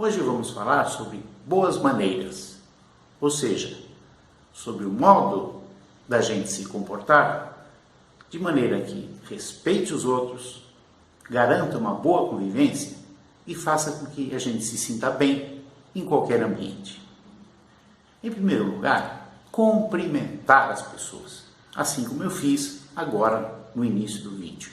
Hoje vamos falar sobre boas maneiras, ou seja, sobre o modo da gente se comportar de maneira que respeite os outros, garanta uma boa convivência e faça com que a gente se sinta bem em qualquer ambiente. Em primeiro lugar, cumprimentar as pessoas, assim como eu fiz agora no início do vídeo.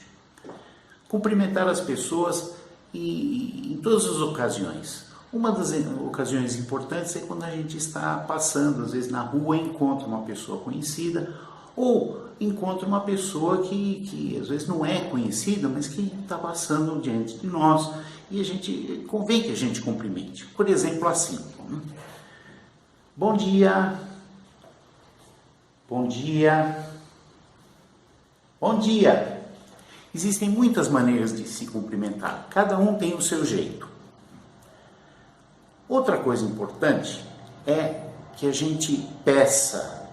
Cumprimentar as pessoas em todas as ocasiões. Uma das ocasiões importantes é quando a gente está passando, às vezes na rua, encontra uma pessoa conhecida ou encontra uma pessoa que às vezes não é conhecida, mas que está passando diante de nós e a gente convém que a gente cumprimente. Por exemplo, assim: bom dia, bom dia, bom dia. Existem muitas maneiras de se cumprimentar, cada um tem o seu jeito. Outra coisa importante é que a gente peça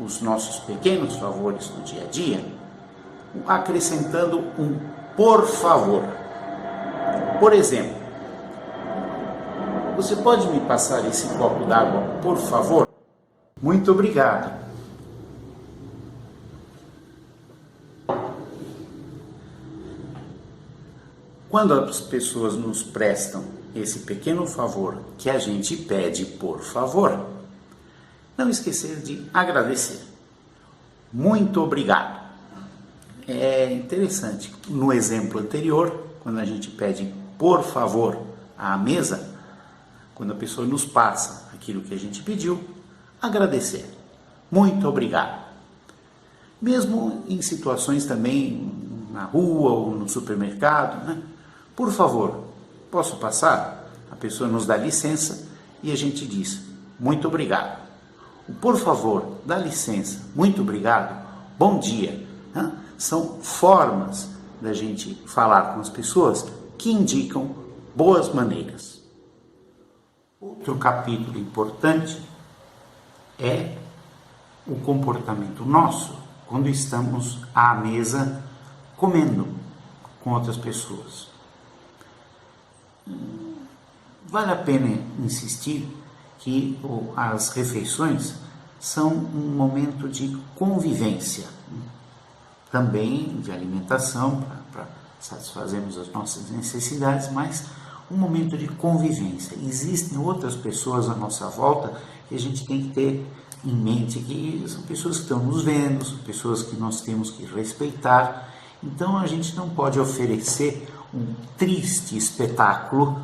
os nossos pequenos favores do dia a dia, acrescentando um por favor. Por exemplo, você pode me passar esse copo d'água, por favor? Muito obrigado. Quando as pessoas nos prestam esse pequeno favor que a gente pede por favor, não esquecer de agradecer. Muito obrigado. É interessante, no exemplo anterior, quando a gente pede por favor à mesa, quando a pessoa nos passa aquilo que a gente pediu, agradecer. Muito obrigado. Mesmo em situações também na rua ou no supermercado, né? Por favor, posso passar? A pessoa nos dá licença e a gente diz, muito obrigado. O por favor, dá licença, muito obrigado, bom dia. São formas da gente falar com as pessoas que indicam boas maneiras. Outro capítulo importante é o comportamento nosso quando estamos à mesa comendo com outras pessoas. Vale a pena insistir que as refeições são um momento de convivência, também de alimentação, para satisfazermos as nossas necessidades, mas um momento de convivência. Existem outras pessoas à nossa volta que a gente tem que ter em mente que são pessoas que estão nos vendo, são pessoas que nós temos que respeitar. Então a gente não pode oferecer um triste espetáculo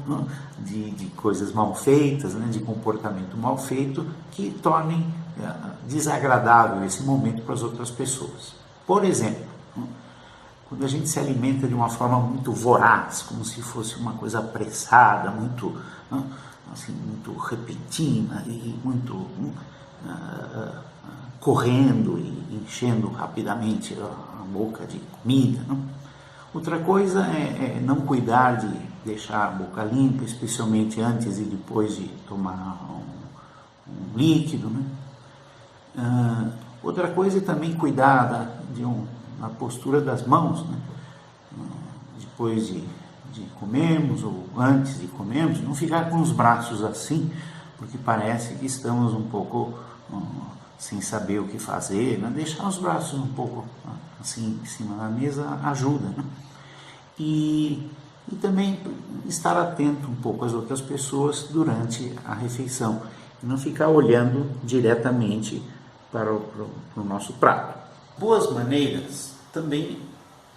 de coisas mal feitas, de comportamento mal feito, que tornem desagradável esse momento para as outras pessoas. Por exemplo, quando a gente se alimenta de uma forma muito voraz, como se fosse uma coisa apressada, muito repentina e muito correndo e enchendo rapidamente a boca de comida. Outra coisa é não cuidar de deixar a boca limpa, especialmente antes e depois de tomar um líquido. Outra coisa é também cuidar da postura das mãos, depois de comermos ou antes de comermos, não ficar com os braços assim, porque parece que estamos um pouco sem saber o que fazer, deixar os braços um pouco assim em cima da mesa ajuda, E também estar atento um pouco às outras pessoas durante a refeição, e não ficar olhando diretamente para o nosso prato. Boas maneiras também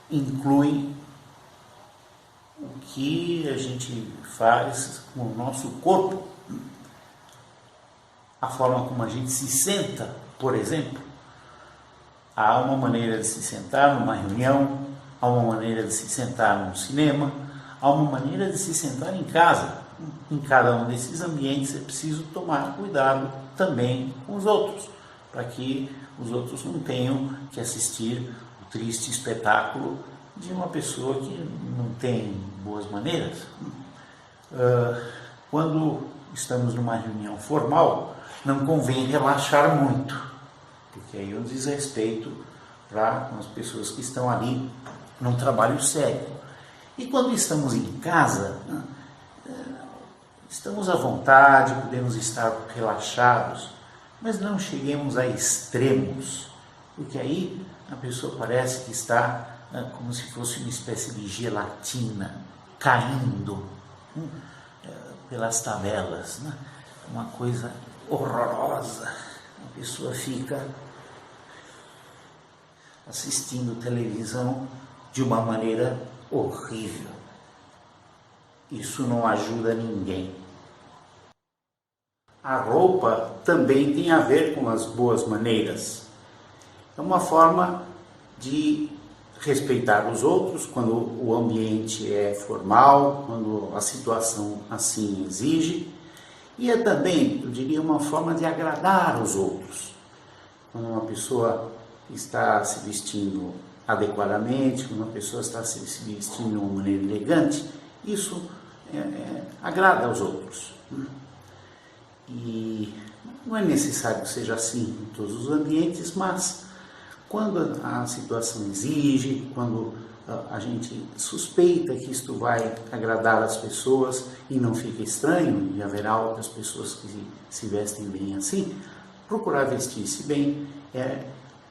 incluem o que a gente faz com o nosso corpo, a forma como a gente se senta, por exemplo. Há uma maneira de se sentar numa reunião, há uma maneira de se sentar num cinema, há uma maneira de se sentar em casa. Em cada um desses ambientes é preciso tomar cuidado também com os outros, para que os outros não tenham que assistir o triste espetáculo de uma pessoa que não tem boas maneiras. Quando estamos numa reunião formal, não convém relaxar muito, porque aí é um desrespeito para as pessoas que estão ali num trabalho sério. E quando estamos em casa, Estamos à vontade, podemos estar relaxados, mas não cheguemos a extremos, porque aí a pessoa parece que está como se fosse uma espécie de gelatina caindo pelas tabelas, né? Uma coisa horrorosa. A pessoa fica assistindo televisão de uma maneira horrível. Isso não ajuda ninguém. A roupa também tem a ver com as boas maneiras. É uma forma de respeitar os outros quando o ambiente é formal, quando a situação assim exige. E é também, eu diria, uma forma de agradar os outros. Quando uma pessoa está se vestindo adequadamente, quando uma pessoa está se vestindo de uma maneira elegante, isso agrada aos outros. E não é necessário que seja assim em todos os ambientes, mas quando a situação exige, quando a gente suspeita que isto vai agradar as pessoas e não fica estranho, e haverá outras pessoas que se vestem bem assim, procurar vestir-se bem é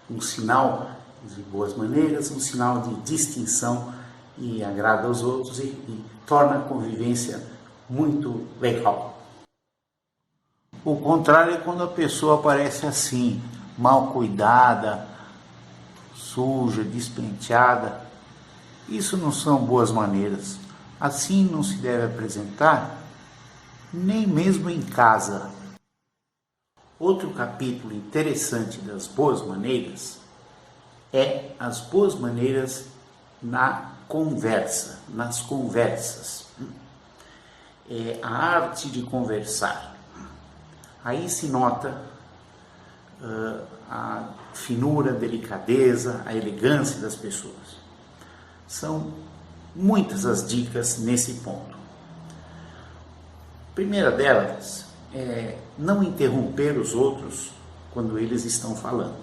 um sinal de boas maneiras, um sinal de distinção e agrada aos outros e torna a convivência muito legal. O contrário é quando a pessoa aparece assim, mal cuidada, suja, despenteada. Isso não são boas maneiras. Assim não se deve apresentar, nem mesmo em casa. Outro capítulo interessante das boas maneiras é as boas maneiras na conversa, nas conversas. É a arte de conversar. Aí se nota a finura, a delicadeza, a elegância das pessoas. São muitas as dicas nesse ponto. A primeira delas é não interromper os outros quando eles estão falando.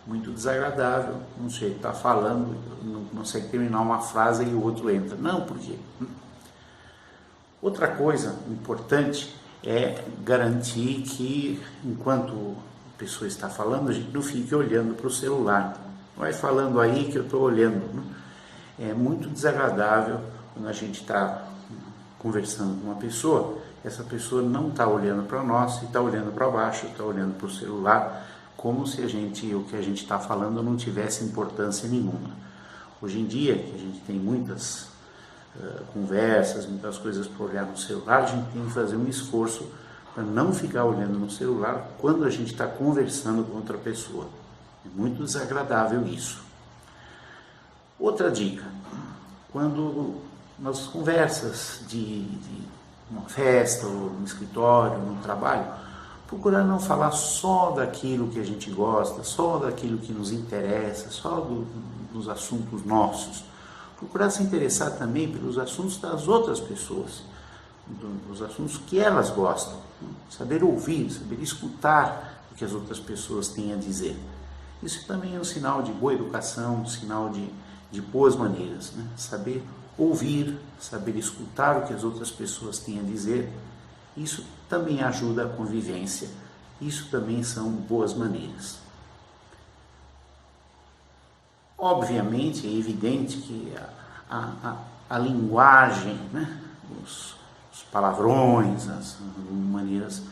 Muito desagradável, um sujeito está falando, não consegue terminar uma frase e o outro entra. Não, por quê? Outra coisa importante é garantir que, enquanto a pessoa está falando, a gente não fique olhando para o celular. Vai falando aí que eu estou olhando. É muito desagradável quando a gente está conversando com uma pessoa, essa pessoa não está olhando para nós e está olhando para baixo, está olhando para o celular, como se o que a gente está falando não tivesse importância nenhuma. Hoje em dia, que a gente tem muitas conversas, muitas coisas para olhar no celular, a gente tem que fazer um esforço para não ficar olhando no celular quando a gente está conversando com outra pessoa. É muito desagradável isso. Outra dica, quando nas conversas de uma festa, ou no escritório, no trabalho, procurar não falar só daquilo que a gente gosta, só daquilo que nos interessa, só dos assuntos nossos. Procurar se interessar também pelos assuntos das outras pessoas, dos assuntos que elas gostam. Saber ouvir, saber escutar o que as outras pessoas têm a dizer. Isso também é um sinal de boa educação, um sinal de boas maneiras, né? Saber ouvir, saber escutar o que as outras pessoas têm a dizer, isso também ajuda a convivência, isso também são boas maneiras. Obviamente, é evidente que a linguagem, né? os palavrões, as maneiras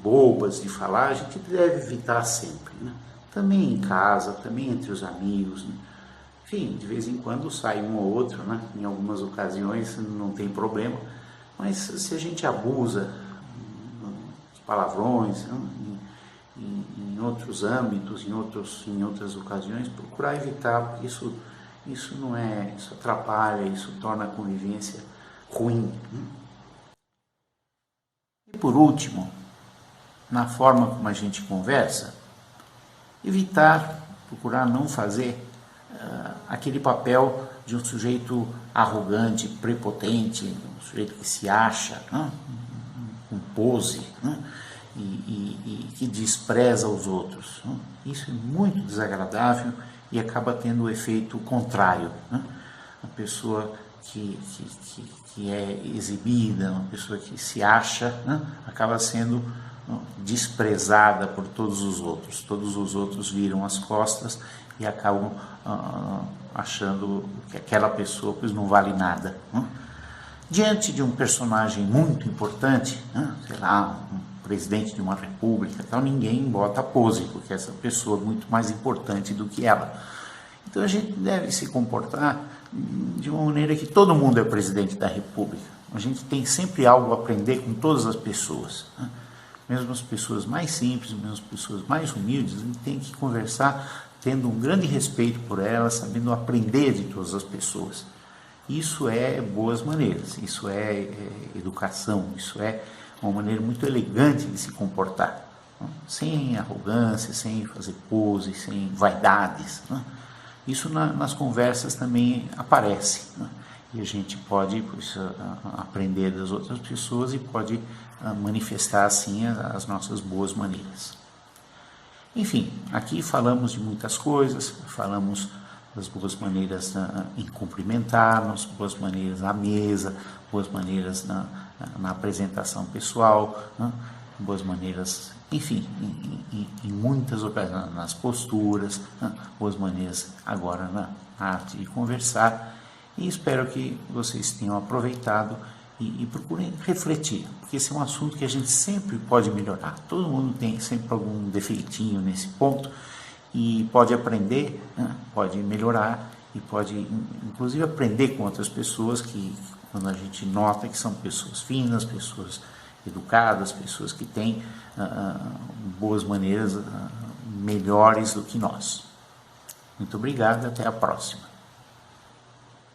bobas de falar, a gente deve evitar sempre, né? Também em casa, também entre os amigos, né? Enfim, de vez em quando sai um ou outro, né? Em algumas ocasiões não tem problema, mas se a gente abusa dos palavrões, né? em outros âmbitos, em outras ocasiões, procurar evitar, porque isso não é, isso atrapalha, isso torna a convivência ruim. E por último, na forma como a gente conversa, procurar não fazer aquele papel de um sujeito arrogante, prepotente, um sujeito que se acha, né? Um pose, né? E que despreza os outros, né? Isso é muito desagradável e acaba tendo o efeito contrário, né? A pessoa que que é exibida, uma pessoa que se acha, né, acaba sendo desprezada por todos os outros. Todos os outros viram as costas e acabam achando que aquela pessoa pois, não vale nada. Né? Diante de um personagem muito importante, né, sei lá, um presidente de uma república, tal, ninguém bota pose, porque essa pessoa é muito mais importante do que ela. Então a gente deve se comportar de uma maneira que todo mundo é presidente da república. A gente tem sempre algo a aprender com todas as pessoas. Né? Mesmo as pessoas mais simples, mesmo as pessoas mais humildes, a gente tem que conversar tendo um grande respeito por elas, sabendo aprender de todas as pessoas. Isso é boas maneiras, isso é educação, isso é uma maneira muito elegante de se comportar, né? Sem arrogância, sem fazer pose, sem vaidades. Né? Isso nas conversas também aparece, né? E a gente pode pois, aprender das outras pessoas e pode manifestar assim as nossas boas maneiras. Enfim, aqui falamos de muitas coisas, falamos das boas maneiras em cumprimentar-nos, boas maneiras à mesa, boas maneiras na apresentação pessoal, né? Boas maneiras, enfim, em muitas ocasiões, nas posturas, né? Boas maneiras agora na arte de conversar. E espero que vocês tenham aproveitado e procurem refletir, porque esse é um assunto que a gente sempre pode melhorar. Todo mundo tem sempre algum defeitinho nesse ponto e pode aprender, né? Pode melhorar e pode inclusive aprender com outras pessoas que quando a gente nota que são pessoas finas, pessoas educadas, pessoas que têm boas maneiras melhores do que nós. Muito obrigado e até a próxima.